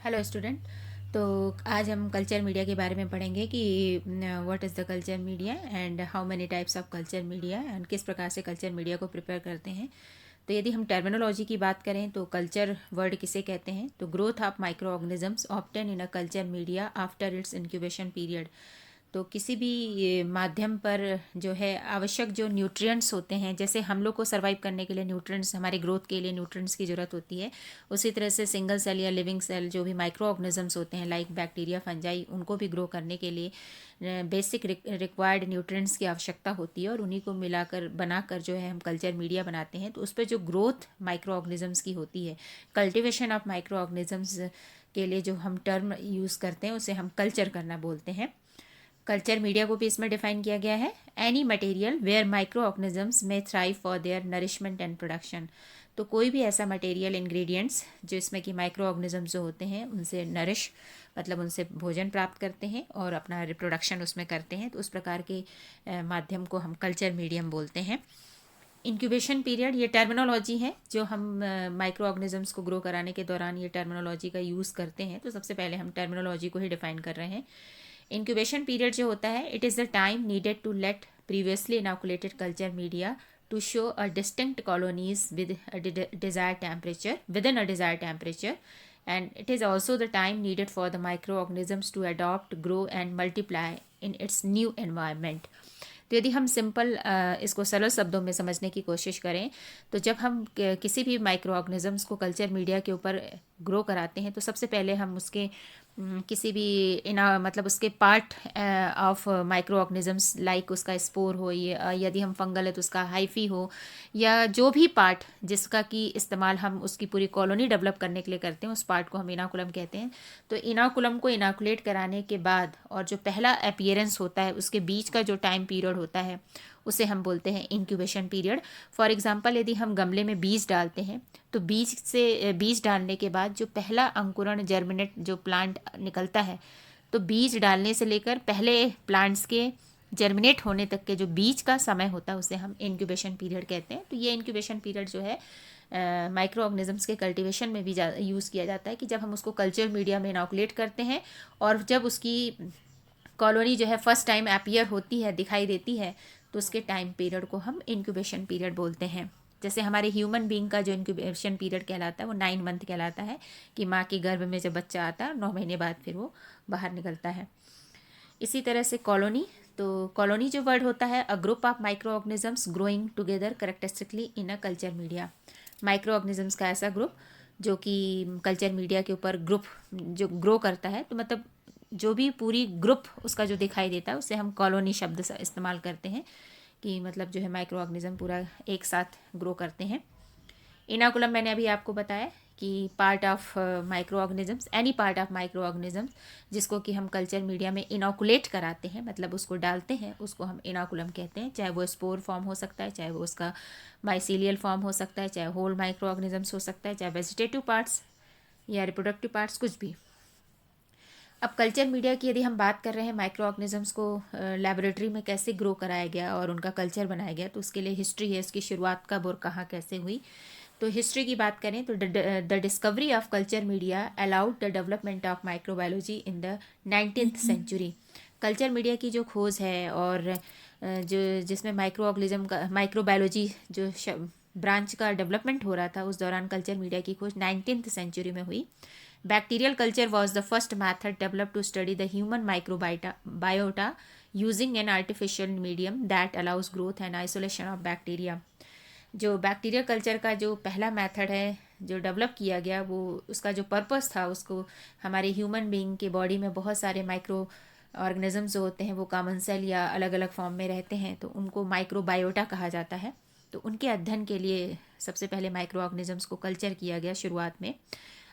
Hello student. तो आज हम कल्चर मीडिया के बारे में पढ़ेंगे कि what is the culture media and how many types of culture media and किस प्रकार से कल्चर मीडिया को प्रिपेयर करते हैं। तो यदि हम टर्मिनोलॉजी की बात करें तो कल्चर वर्ड किसे कहते हैं, तो growth of micro organisms obtain in a culture media after its incubation period. तो किसी भी ये माध्यम पर जो है आवश्यक जो न्यूट्रिएंट्स होते हैं, जैसे हम लोग को सर्वाइव करने के लिए न्यूट्रिएंट्स, हमारे ग्रोथ के लिए न्यूट्रिएंट्स की ज़रूरत होती है, उसी तरह से सिंगल सेल या लिविंग सेल जो भी माइक्रो ऑर्गेनिजम्स होते हैं लाइक बैक्टीरिया, फंजाई, उनको भी ग्रो करने के लिए बेसिक रिक्वायर्ड न्यूट्रिएंट्स की आवश्यकता होती है और उन्हीं को मिलाकर बनाकर जो है हम कल्चर मीडिया बनाते हैं। तो उस पर जो ग्रोथ माइक्रो ऑर्गेनिजम्स की होती है, कल्टिवेशन ऑफ माइक्रो ऑर्गेनिजम्स के लिए जो हम टर्म यूज़ करते हैं उसे हम कल्चर करना बोलते हैं। कल्चर मीडिया को भी इसमें डिफाइन किया गया है, any material where microorganisms में thrive for their nourishment and production. तो कोई भी ऐसा मटेरियल इंग्रेडिएंट्स जो इसमें कि माइक्रो ऑर्गेनिजम्स जो होते हैं उनसे नरिश मतलब उनसे भोजन प्राप्त करते हैं और अपना रिप्रोडक्शन उसमें करते हैं, तो उस प्रकार के माध्यम को हम कल्चर मीडियम बोलते हैं। इंक्यूबेशन पीरियड ये टर्मिनोलॉजी है जो हम माइक्रो ऑर्गेनिजम्स को ग्रो कराने के दौरान ये टर्मिनोलॉजी का यूज़ करते हैं। तो सबसे पहले हम टर्मिनोलॉजी को ही डिफाइन कर रहे हैं। इंक्यूबेशन पीरियड जो होता है, it is the time needed to let previously inoculated culture media to show a distinct colonies with a desired temperature within a desired temperature, and it is also the time needed for the microorganisms to adopt, grow and multiply in its new environment. तो यदि हम simple इसको सरल शब्दों में समझने की कोशिश करें, तो जब हम किसी भी माइक्रो ऑर्गेनिजम्स को कल्चर मीडिया के ऊपर ग्रो कराते हैं तो सबसे पहले हम उसके किसी भी मतलब उसके part of micro organisms like उसका स्पोर हो, ये यदि हम फंगल है तो उसका हाइफी हो, या जो भी पार्ट जिसका कि इस्तेमाल हम उसकी पूरी कॉलोनी डेवलप करने के लिए करते हैं उस पार्ट को हम इनाकुलम कहते हैं। तो इनाकुलम को इनाकुलेट कराने के बाद और जो पहला अपीयरेंस होता है उसके बीच का जो टाइम पीरियड होता है उसे हम बोलते हैं इंक्यूबेशन पीरियड। फॉर एग्जांपल यदि हम गमले में बीज डालते हैं तो बीज डालने के बाद जो पहला अंकुरण जर्मिनेट जो प्लांट निकलता है, तो बीज डालने से लेकर पहले प्लांट्स के जर्मिनेट होने तक के जो बीज का समय होता है उसे हम इंक्यूबेशन पीरियड कहते हैं। तो ये इंक्यूबेशन पीरियड जो है माइक्रो ऑर्गेनिजम्स के कल्टीवेशन में भी यूज़ किया जाता है कि जब हम उसको कल्चर मीडिया में इनोकुलेट करते हैं और जब उसकी कॉलोनी जो है फर्स्ट टाइम अपीयर होती है, दिखाई देती है, तो उसके टाइम पीरियड को हम इंक्यूबेशन पीरियड बोलते हैं। जैसे हमारे ह्यूमन बीइंग का जो इंक्यूबेशन पीरियड कहलाता है वो 9 मंथ कहलाता है कि माँ के गर्भ में जब बच्चा आता है 9 महीने बाद फिर वो बाहर निकलता है। इसी तरह से कॉलोनी, तो कॉलोनी जो वर्ड होता है, a group of micro organisms growing together करेक्टरिस्टिकली in a culture media. Micro organisms का ऐसा ग्रुप जो कि कल्चर मीडिया के ऊपर ग्रुप जो ग्रो करता है, तो मतलब जो भी पूरी ग्रुप उसका जो दिखाई देता है उसे हम कॉलोनी शब्द इस्तेमाल करते हैं कि मतलब जो है माइक्रो ऑर्गेनिज्म पूरा एक साथ ग्रो करते हैं। इनाकुलम मैंने अभी आपको बताया कि part of micro organisms, any part of micro organisms जिसको कि हम कल्चर मीडिया में इनोकुलेट कराते हैं, मतलब उसको डालते हैं, उसको हम इनाकुलम कहते हैं। चाहे वो स्पोर फॉर्म हो सकता है, चाहे वो उसका माइसीलियल फॉर्म हो सकता है, चाहे होल माइक्रो ऑर्गेनिजम्स हो सकता है, चाहे वेजिटेटिव पार्ट्स या रिप्रोडक्टिव पार्ट्स, कुछ भी। अब कल्चर मीडिया की यदि हम बात कर रहे हैं माइक्रो ऑर्गेनिजम्स को लेबोरेटरी में कैसे ग्रो कराया गया और उनका कल्चर बनाया गया, तो उसके लिए हिस्ट्री है, इसकी शुरुआत कब और कहाँ कैसे हुई। तो हिस्ट्री की बात करें तो the discovery of culture media allowed the development of microbiology in the 19th century. Culture media की जो खोज है और जो जिसमें माइक्रो ऑर्गेनिज्म का माइक्रोबायोलॉजी जो ब्रांच का डेवलपमेंट हो रहा था, उस दौरान कल्चर मीडिया की खोज 19th सेंचुरी में हुई। Bacterial culture was the first method develop to study the human microbiota using an artificial medium that allows growth and isolation of bacteria. जो बैक्टीरियल कल्चर का जो पहला मेथड है जो डेवलप किया गया, वो उसका जो पर्पस था उसको हमारे ह्यूमन बीइंग के बॉडी में बहुत सारे माइक्रो ऑर्गेनिजम्स जो होते हैं वो कॉमन सेल या अलग अलग फॉर्म में रहते हैं, तो उनको माइक्रोबायोटा कहा जाता है। तो उनके अध्ययन के लिए सबसे पहले माइक्रो ऑर्गेनिजम्स को कल्चर किया गया शुरुआत में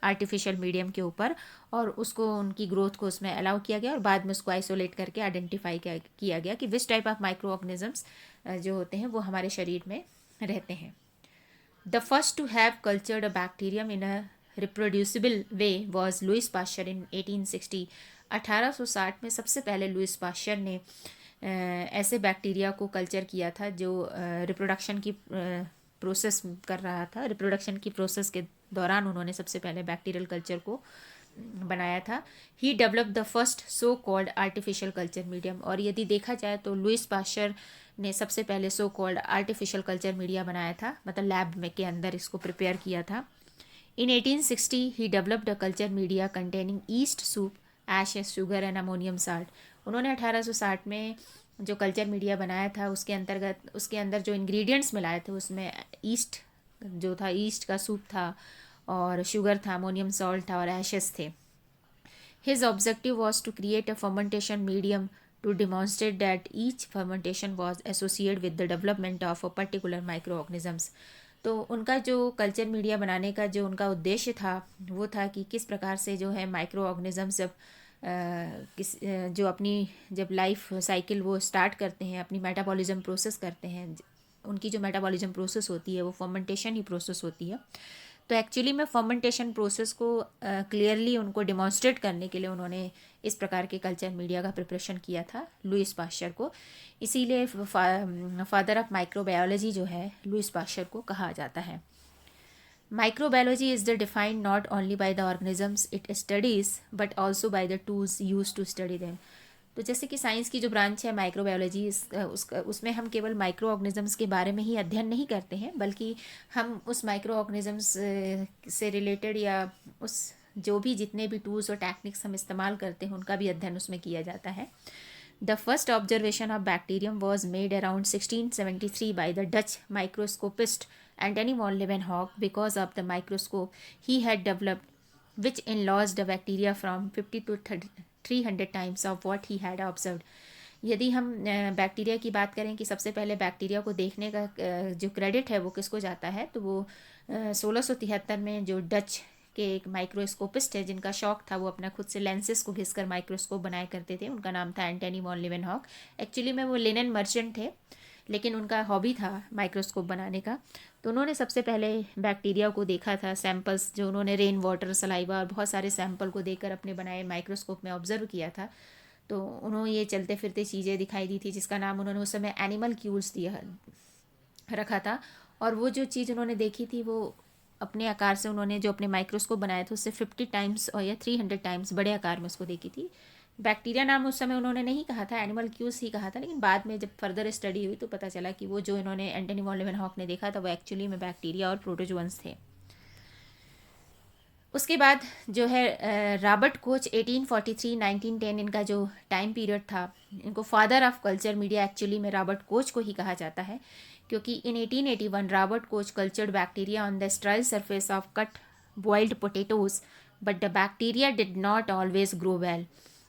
आर्टिफिशियल मीडियम के ऊपर, और उसको उनकी ग्रोथ को उसमें अलाउ किया गया और बाद में उसको आइसोलेट करके आइडेंटिफाई किया गया कि which type of micro organisms जो होते हैं वो हमारे शरीर में रहते हैं। The first to have cultured a bacterium in a reproducible way was Louis Pasteur in 1860। 1860 में सबसे पहले लुइस पाश्चर ने ऐसे बैक्टीरिया को कल्चर किया था जो रिप्रोडक्शन की प्रोसेस कर रहा था। रिप्रोडक्शन की प्रोसेस के दौरान उन्होंने सबसे पहले बैक्टीरियल कल्चर को बनाया था। He develop the first so called artificial culture medium, और यदि देखा जाए तो लुइस पाश्चर ने सबसे पहले सो कॉल्ड आर्टिफिशियल कल्चर मीडिया बनाया था, मतलब लैब में के अंदर इसको प्रिपेयर किया था। In 1860 he developed a culture media containing yeast soup, ashes, sugar and ammonium salt. उन्होंने 1860 में जो कल्चर मीडिया बनाया था उसके अंतर्गत उसके अंदर जो इंग्रेडिएंट्स मिलाए थे उसमें ईस्ट जो था, ईस्ट का सूप था, और शुगर था, अमोनियम सॉल्ट था, और एशेस थे। His objective was to create a fermentation medium to demonstrate that each fermentation was associated with the development of a particular microorganisms. तो उनका जो कल्चर मीडिया बनाने का जो उनका उद्देश्य था वो था कि किस प्रकार से जो है माइक्रो ऑर्गेनिजम्स जब जो अपनी जब लाइफ साइकिल वो स्टार्ट करते हैं, अपनी मेटाबॉलिज्म प्रोसेस करते हैं, उनकी जो मेटाबॉलिज्म प्रोसेस होती है वो फर्मेंटेशन ही प्रोसेस होती है। तो एक्चुअली में फर्मेंटेशन प्रोसेस को क्लियरली उनको डिमॉन्स्ट्रेट करने के लिए उन्होंने इस प्रकार के कल्चर मीडिया का प्रिपरेशन किया था लुइस पाश्चर को। इसीलिए फादर ऑफ माइक्रोबायोलॉजी जो है लुइस पाश्चर को कहा जाता है। Microbiology is the defined not only by the organisms it studies but also by the tools use to study them. तो जैसे कि साइंस की जो ब्रांच है माइक्रोबायोलॉजी, उसमें हम केवल माइक्रो ऑर्गेनिजम्स के बारे में ही अध्ययन नहीं करते हैं, बल्कि हम उस माइक्रो ऑर्गेनिजम्स से रिलेटेड या उस जो भी जितने भी टूल्स और टेक्निक्स हम इस्तेमाल करते हैं उनका भी अध्ययन उसमें किया जाता है। The first observation of bacterium was made around 1673 by the Dutch microscopist Antonie van Leeuwenhoek because of the microscope he had developed which enlarged the bacteria from 50 to 300 times of what he had observed. यदि हम bacteria की बात करें कि सबसे पहले bacteria को देखने का जो क्रेडिट है वो किसको जाता है, तो वो 1673 में जो डच के एक माइक्रोस्कोपिस्ट है जिनका शौक था, वो अपना खुद से लेंसेज को घिसकर माइक्रोस्कोप बनाया करते थे। उनका नाम था एंटनी वॉन लीवेनहॉक। एक्चुअली में वो लिनन मर्चेंट थे, लेकिन उनका हॉबी था माइक्रोस्कोप बनाने का। तो उन्होंने सबसे पहले बैक्टीरिया को देखा था, सैंपल्स जो उन्होंने रेन वाटर, सलाइवा और बहुत सारे सैंपल को देखकर अपने बनाए माइक्रोस्कोप में ऑब्जर्व किया था। तो उन्होंने ये चलते फिरते चीज़ें दिखाई दी थी जिसका नाम उन्होंने उस समय एनिमल क्यूल्स दिया रखा था। और वो जो चीज़ उन्होंने देखी थी वो अपने आकार से उन्होंने जो अपने माइक्रोस्कोप बनाए थे उससे 50 टाइम्स और या 300 टाइम्स बड़े आकार में उसको देखी थी। बैक्टीरिया नाम उस समय उन्होंने नहीं कहा था, एनिमल क्यूज ही कहा था, लेकिन बाद में जब फर्दर स्टडी हुई तो पता चला कि वो जो इन्होंने एंटनी वॉन लीवेनहॉक ने देखा था वो एक्चुअली में बैक्टीरिया और प्रोटोजोअन्स थे। उसके बाद जो है रॉबर्ट कोच 1843-1910 इनका जो टाइम पीरियड था, इनको father of culture media actually में रॉबर्ट कोच को ही कहा जाता है, क्योंकि इन 1881 Robert Koch cultured bacteria on the स्ट्राइल surface of cut boiled potatoes but the bacteria did not always grow well.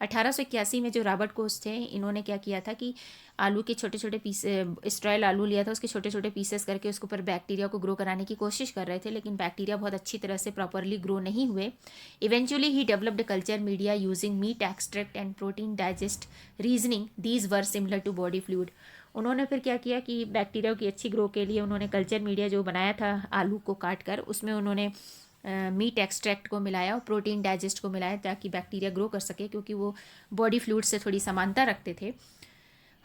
1881 में जो रॉबर्ट कोच थे, इन्होंने क्या किया था कि आलू के छोटे छोटे पीस, स्ट्राइल आलू लिया था, उसके छोटे छोटे पीसेस करके उसके ऊपर बैक्टीरिया को ग्रो कराने की कोशिश कर रहे थे, लेकिन बैक्टीरिया बहुत अच्छी तरह से प्रॉपरली ग्रो नहीं हुए। Eventually he developed culture media using meat extract and protein digest reasoning these were similar to body fluid. उन्होंने फिर क्या किया कि बैक्टीरिया की अच्छी ग्रो के लिए उन्होंने कल्चर मीडिया जो बनाया था आलू को काट कर, उसमें उन्होंने मीट एक्सट्रैक्ट को मिलाया और प्रोटीन डाइजेस्ट को मिलाया ताकि बैक्टीरिया ग्रो कर सके, क्योंकि वो बॉडी फ्लूइड से थोड़ी समानता रखते थे।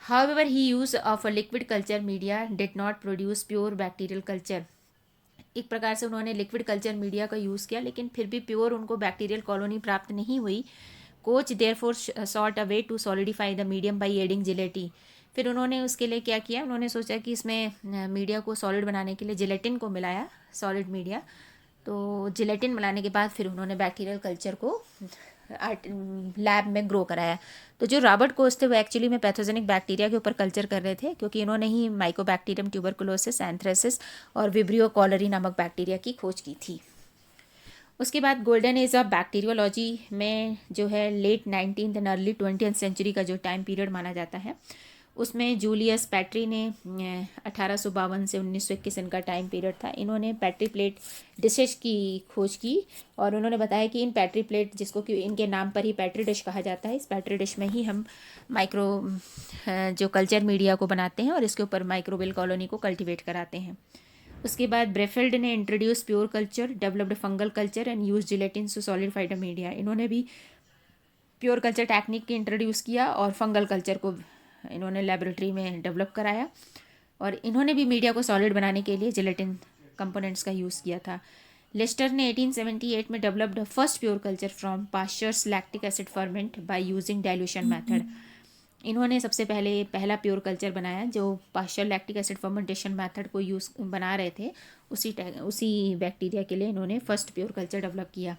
However he use of a liquid culture media did not produce pure bacterial culture. एक प्रकार से उन्होंने लिक्विड कल्चर मीडिया का यूज़ किया, लेकिन फिर भी प्योर उनको बैक्टीरियल कॉलोनी प्राप्त नहीं हुई। Koch therefore sought a way to solidify the medium by adding gelatin. फिर उन्होंने उसके लिए क्या किया, उन्होंने सोचा कि इसमें मीडिया को सॉलिड बनाने के लिए जिलेटिन को मिलाया, सॉलिड मीडिया। तो जिलेटिन मिलाने के बाद फिर उन्होंने बैक्टीरियल कल्चर को लैब में ग्रो कराया। तो जो रॉबर्ट कोच थे वो एक्चुअली में पैथोजेनिक बैक्टीरिया के ऊपर कल्चर कर रहे थे, क्योंकि इन्होंने ही माइकोबैक्टीरियम ट्यूबरकुलोसिस, एंथ्रेसिस और विब्रियो कॉलरी नामक बैक्टीरिया की खोज की थी। उसके बाद गोल्डन एज ऑफ बैक्टीरियोलॉजी में जो है late 19th and early 20th century का जो टाइम पीरियड माना जाता है, उसमें जूलियस पैट्री ने 1852 से 1921 इनका टाइम पीरियड था। इन्होंने पैट्री प्लेट डिशेज की खोज की और उन्होंने बताया कि इन पैट्री प्लेट, जिसको कि इनके नाम पर ही पैट्री डिश कहा जाता है, इस पैट्री डिश में ही हम माइक्रो जो कल्चर मीडिया को बनाते हैं और इसके ऊपर माइक्रोबियल कॉलोनी को कल्टिवेट कराते हैं। उसके बाद ब्रेफिल्ड ने introduce pure culture, developed fungal culture and use gelatin to solidified media. इन्होंने भी प्योर कल्चर टेक्निक इंट्रोड्यूस किया और फंगल कल्चर को इन्होंने लेबोरेटरी में डेवलप कराया, और इन्होंने भी मीडिया को सॉलिड बनाने के लिए जिलेटिन कंपोनेंट्स का यूज़ किया था। लेस्टर ने 1878 में developed first pure culture from Pasteur's lactic acid ferment by using dilution method. इन्होंने सबसे पहले पहला प्योर कल्चर बनाया जो Pasteur lactic acid fermentation method को यूज़ बना रहे थे, उसी बैक्टीरिया के लिए इन्होंने फर्स्ट प्योर कल्चर डेवलप किया।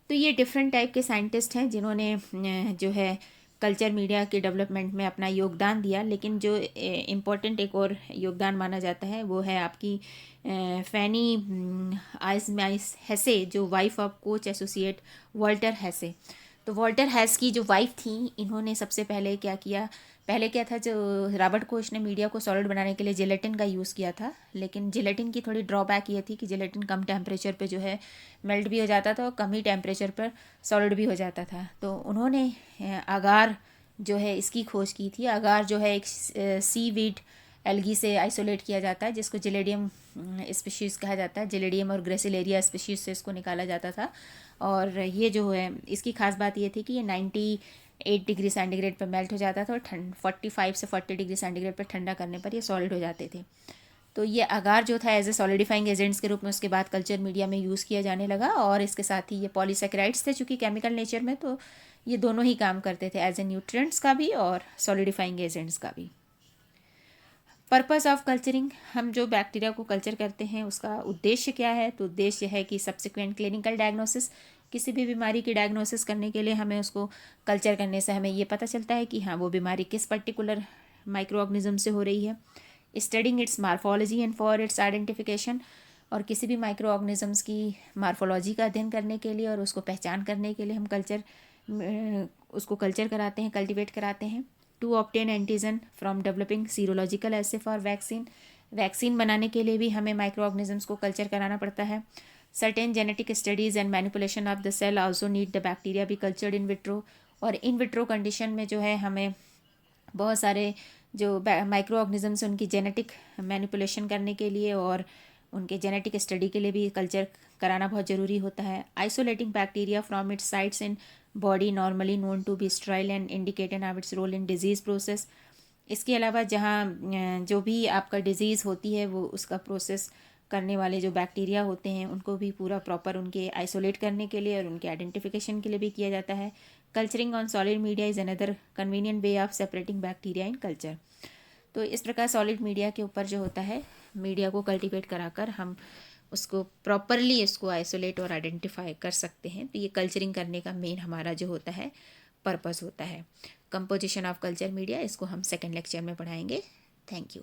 तो ये डिफरेंट टाइप के साइंटिस्ट हैं जिन्होंने जो है कल्चर मीडिया के डेवलपमेंट में अपना योगदान दिया। लेकिन जो इम्पोर्टेंट एक और योगदान माना जाता है वो है आपकी फैनी आइसमाइस हेसे, जो wife of coach associate Walter हेसे। तो वॉल्टर हेस की जो वाइफ थी, इन्होंने सबसे पहले क्या किया, पहले क्या था, जो रॉबर्ट कोच ने मीडिया को सॉलिड बनाने के लिए जिलेटिन का यूज़ किया था। लेकिन जिलेटिन की थोड़ी ड्रॉबैक ये थी कि जिलेटिन कम टेम्परेचर पे जो है मेल्ट भी हो जाता था और कम ही टेम्परेचर पर सॉलिड भी हो जाता था। तो उन्होंने अगार जो है इसकी खोज की थी। अगार जो है एक सी वीड एल्गी से आइसोलेट किया जाता है, जिसको जिलेडियम स्पीशीज़ कहा जाता है। जिलेडियम और ग्रेसिलेरिया स्पीशीज़ से इसको निकाला जाता था। और ये जो है इसकी खास बात ये थी कि ये 98 डिग्री सेंटीग्रेड पर मेल्ट हो जाता था और 45 से 40 डिग्री सेंटीग्रेड पर ठंडा करने पर ये सॉलिड हो जाते थे। तो ये अगार जो था एज ए सॉलिडिफाइंग एजेंट्स के रूप में उसके बाद कल्चर मीडिया में यूज़ किया जाने लगा। और इसके साथ ही ये पॉलीसेकेराइड्स थे चूँकि केमिकल नेचर में, तो ये दोनों ही काम करते थे, एज ए न्यूट्रिएंट्स का भी और सॉलिडिफाइंग एजेंट्स का भी। पर्पस ऑफ कल्चरिंग, हम जो बैक्टीरिया को कल्चर करते हैं उसका उद्देश्य क्या है? तो उद्देश्य है कि सब्सिक्वेंट क्लिनिकल डायग्नोसिस, किसी भी बीमारी की डायग्नोसिस करने के लिए हमें उसको कल्चर करने से हमें ये पता चलता है कि हाँ वो बीमारी किस पर्टिकुलर माइक्रो ऑर्गेनिज्म से हो रही है। Studying it's morphology and for its identification, और किसी भी माइक्रो ऑर्गेनिजम्स की मार्फोलॉजी का अध्ययन करने के लिए और उसको पहचान करने के लिए हम उसको कल्चर कराते हैं, कल्टिवेट कराते हैं। To obtain antigen from developing serological assay for vaccine, vaccine बनाने के लिए भी हमें माइक्रो ऑर्गेनिजम्स को कल्चर कराना पड़ता है। Certain genetic studies and manipulation of the cell also need the bacteria be cultured in vitro, और इन विट्रो कंडीशन में जो है हमें बहुत सारे जो माइक्रो ऑर्गेनिजम्स उनकी जेनेटिक मैनिपुलेशन करने के लिए और उनके जेनेटिक स्टडी के लिए भी कल्चर कराना बहुत ज़रूरी होता है। Isolating bacteria from its sites in body normally known to be sterile and indicated of its role in disease process. इसके अलावा जहाँ जो भी आपका डिजीज़ होती है वो उसका प्रोसेस करने वाले जो बैक्टीरिया होते हैं उनको भी पूरा प्रॉपर उनके आइसोलेट करने के लिए और उनके आइडेंटिफिकेशन के लिए भी किया जाता है। Culturing on solid media is another convenient way of separating bacteria in culture. तो इस प्रकार सॉलिड मीडिया के ऊपर जो होता है, मीडिया को कल्टिवेट कराकर हम उसको प्रॉपरली इसको आइसोलेट और आइडेंटिफाई कर सकते हैं। तो ये कल्चरिंग करने का मेन हमारा जो होता है पर्पस होता है। कंपोजिशन ऑफ कल्चर मीडिया, इसको हम सेकेंड लेक्चर में पढ़ाएंगे। Thank you.